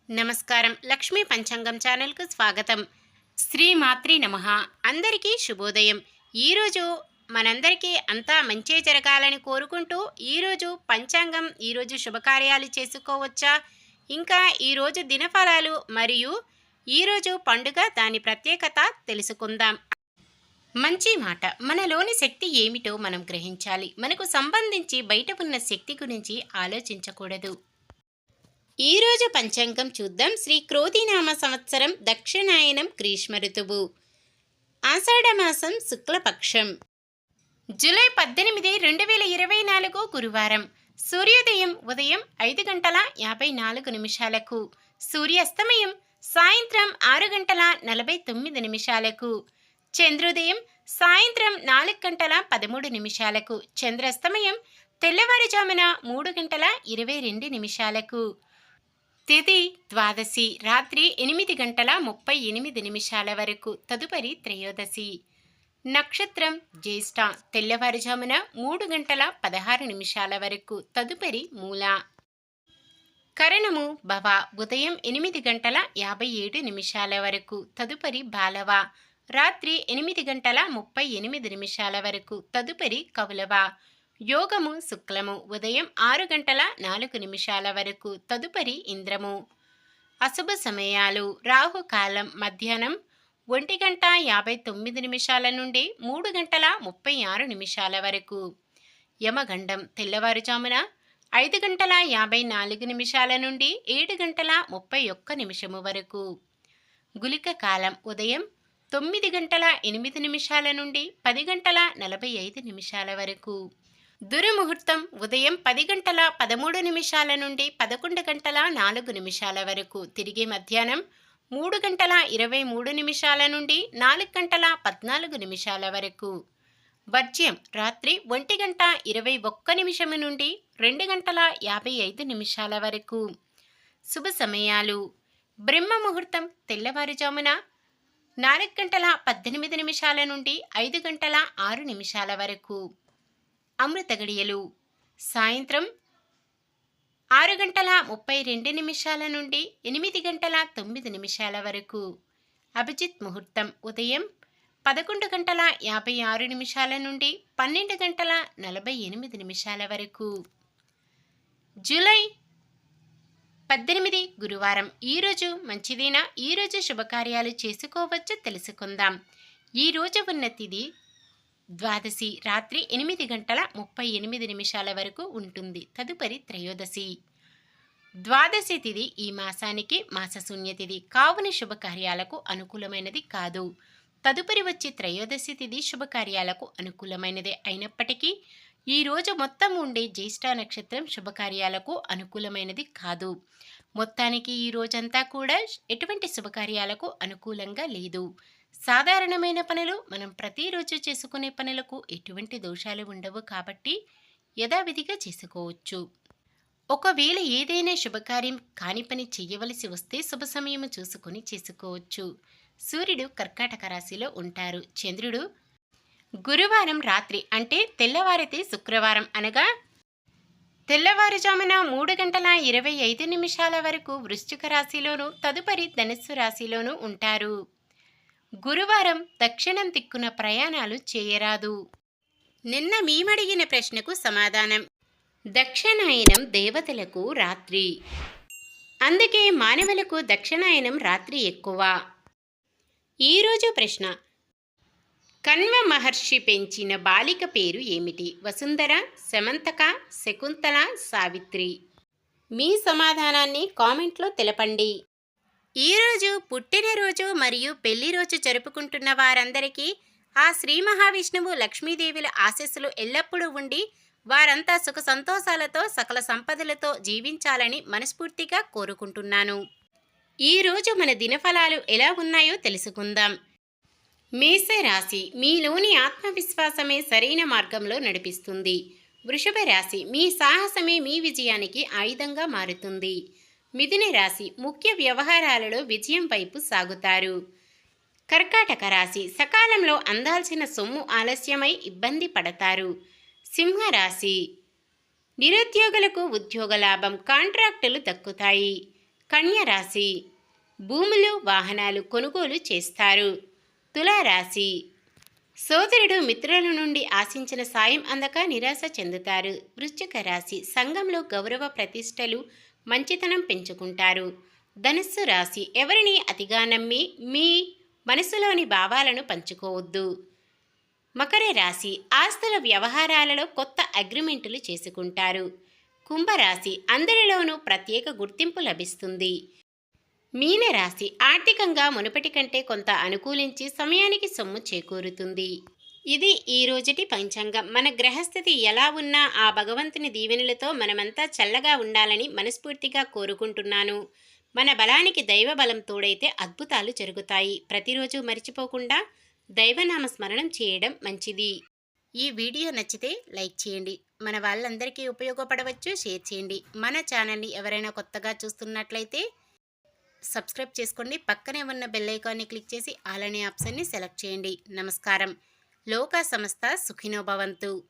నమస్కారం. లక్ష్మీ పంచాంగం ఛానల్‌కు స్వాగతం. శ్రీమాత్రే నమః. అందరికీ శుభోదయం. ఈరోజు మనందరికీ అంతా మంచే జరగాలని కోరుకుంటూ ఈరోజు పంచాంగం, ఈరోజు శుభకార్యాలు చేసుకోవచ్చా? ఇంకా ఈరోజు దినఫలాలు మరియు ఈరోజు పండుగ దాని ప్రత్యేకత తెలుసుకుందాం. మంచి మాట. మనలోని శక్తి ఏమిటో మనం గ్రహించాలి. మనకు సంబంధించి బయట ఉన్న శక్తి గురించి ఆలోచించకూడదు. ఈరోజు పంచాంగం చూద్దాం. శ్రీ క్రోధినామ సంవత్సరం దక్షిణాయనం గ్రీష్మ ఋతువు ఆషాఢమాసం శుక్లపక్షం జూలై 18, 2024 గురువారం. సూర్యోదయం ఉదయం 5:54 సూర్యాస్తమయం సాయంత్రం 6:49 చంద్రోదయం సాయంత్రం 4:13 చంద్రాస్తమయం తెల్లవారుజామున 3:22 తిథి ద్వాదశి రాత్రి 8:38 వరకు. తదుపరి త్రయోదశి. నక్షత్రం జ్యేష్ఠ తెల్లవారుజామున 3:16 వరకు. తదుపరి మూల. కరణము భవ ఉదయం 8:57 వరకు. తదుపరి బాలవ రాత్రి 8:38 వరకు. తదుపరి కౌలవ. యోగము శుక్లము ఉదయం 6:04 వరకు. తదుపరి ఇంద్రము. అశుభ సమయాలు రాహుకాలం మధ్యాహ్నం 1:59 నుండి 3:36 వరకు. యమగండం తెల్లవారుజామున 5:54 నుండి 7:31 వరకు. గుళిక కాలం ఉదయం 9:08 నుండి 10:45 వరకు. దుర్ముహూర్తం ఉదయం 10:13 నుండి 11:04 వరకు. తిరిగి మధ్యాహ్నం 3:23 నుండి 4:14 వరకు. వర్జ్యం రాత్రి 1:21 నుండి 2:55 వరకు. శుభ సమయాలు బ్రహ్మ ముహూర్తం తెల్లవారుజామున 4:18 నుండి 5:06 వరకు. అమృత గడియలు సాయంత్రం 6:32 నుండి 8:09 వరకు. అభిజిత్ ముహూర్తం ఉదయం 11:56 నుండి 12:48 వరకు. జూలై 18 గురువారం. ఈరోజు మంచిదేనా? ఈరోజు శుభకార్యాలు చేసుకోవచ్చో తెలుసుకుందాం. ఈరోజు ఉన్న తిథి ద్వాదశి రాత్రి 8:38 వరకు ఉంటుంది. తదుపరి త్రయోదశి. ద్వాదశి తిథి ఈ మాసానికి మాసశూన్య తిథి కావున శుభకార్యాలకు అనుకూలమైనది కాదు. తదుపరి వచ్చే త్రయోదశి తిథి శుభకార్యాలకు అనుకూలమైనదే అయినప్పటికీ ఈరోజు మొత్తం ఉండే జ్యేష్ఠ నక్షత్రం శుభకార్యాలకు అనుకూలమైనది కాదు. మొత్తానికి ఈ రోజంతా కూడా ఎటువంటి శుభకార్యాలకు అనుకూలంగా లేదు. సాధారణమైన పనులు మనం ప్రతిరోజు చేసుకునే పనులకు ఎటువంటి దోషాలు ఉండవు కాబట్టి యథావిధిగా చేసుకోవచ్చు. ఒకవేళ ఏదైనా శుభకార్యం కాని పని చేయవలసి వస్తే శుభ సమయం చూసుకొని చేసుకోవచ్చు. సూర్యుడు కర్కాటక రాశిలో ఉంటారు. చంద్రుడు గురువారం రాత్రి అంటే తెల్లవారితే శుక్రవారం అనగా తెల్లవారుజామున 3:25 వరకు వృశ్చిక రాశిలోను తదుపరి ధనుస్సు రాశిలోనూ ఉంటారు. గురువారం దక్షిణం దిక్కున ప్రయాణాలు చేయరాదు. నిన్న మేమడిగిన ప్రశ్నకు సమాధానం. దక్షిణాయనం దేవతలకు రాత్రి, అందుకే మానవులకు దక్షిణాయనం రాత్రి ఎక్కువ. ఈరోజు ప్రశ్న. కణ్వ మహర్షి పెంచిన బాలిక పేరు ఏమిటి? వసుంధర, సమంతక, శకుంతల, సావిత్రి. మీ సమాధానాన్ని కామెంట్లో తెలపండి. ఈరోజు పుట్టినరోజు మరియు పెళ్లి రోజు జరుపుకుంటున్న వారందరికీ ఆ శ్రీ మహావిష్ణువు లక్ష్మీదేవుల ఆశీస్సులు ఎల్లప్పుడూ ఉండి వారంతా సుఖ సంతోషాలతో సకల సంపదలతో జీవించాలని మనస్ఫూర్తిగా కోరుకుంటున్నాను. ఈరోజు మన దినఫలాలు ఎలా ఉన్నాయో తెలుసుకుందాం. మేషరాశి మీలోని ఆత్మవిశ్వాసమే సరైన మార్గంలో నడిపిస్తుంది. వృషభ రాశి మీ సాహసమే మీ విజయానికి ఆయుధంగా మారుతుంది. మిథున రాశి ముఖ్య వ్యవహారాలలో విజయం వైపు సాగుతారు. కర్కాటక రాశి సకాలంలో అందాల్సిన సొమ్ము ఆలస్యమై ఇబ్బంది పడతారు. సింహరాశి నిరుద్యోగులకు ఉద్యోగ లాభం, కాంట్రాక్టులు దక్కుతాయి. కన్య రాశి భూములు వాహనాలు కొనుగోలు చేస్తారు. తులారాశి సోదరుడు మిత్రుల నుండి ఆశించిన సాయం అందక నిరాశ చెందుతారు. వృశ్చిక రాశి సంఘంలో గౌరవ ప్రతిష్టలు మంచితనం పెంచుకుంటారు. ధనుస్సు రాశి ఎవరిని అతిగా నమ్మి మీ మనసులోని భావాలను పంచుకోవద్దు. మకర రాశి ఆస్తుల వ్యవహారాలలో కొత్త అగ్రిమెంటులు చేసుకుంటారు. కుంభరాశి అందరిలోనూ ప్రత్యేక గుర్తింపు లభిస్తుంది. మీనరాశి ఆర్థికంగా మునుపటి కంటే కొంత అనుకూలించి సమయానికి సొమ్ము చేకూరుతుంది. ఇది ఈ రోజుటి పంచాంగం. మన గ్రహస్థితి ఎలా ఉన్నా ఆ భగవంతుని దీవెనలతో మనమంతా చల్లగా ఉండాలని మనస్ఫూర్తిగా కోరుకుంటున్నాను. మన బలానికి దైవ బలం తోడైతే అద్భుతాలు జరుగుతాయి. ప్రతిరోజు మర్చిపోకుండా దైవనామ స్మరణం చేయడం మంచిది. ఈ వీడియో నచ్చితే లైక్ చేయండి. మన వాళ్ళందరికీ ఉపయోగపడవచ్చు, షేర్ చేయండి. మన ఛానల్ని ఎవరైనా కొత్తగా చూస్తున్నట్లయితే సబ్స్క్రైబ్ చేసుకోండి. పక్కనే ఉన్న బెల్ ఐకాన్ని క్లిక్ చేసి ఆల్ అనే ఆప్షన్ని సెలెక్ట్ చేయండి. నమస్కారం. లోకా సమస్త సుఖినో భవంతు.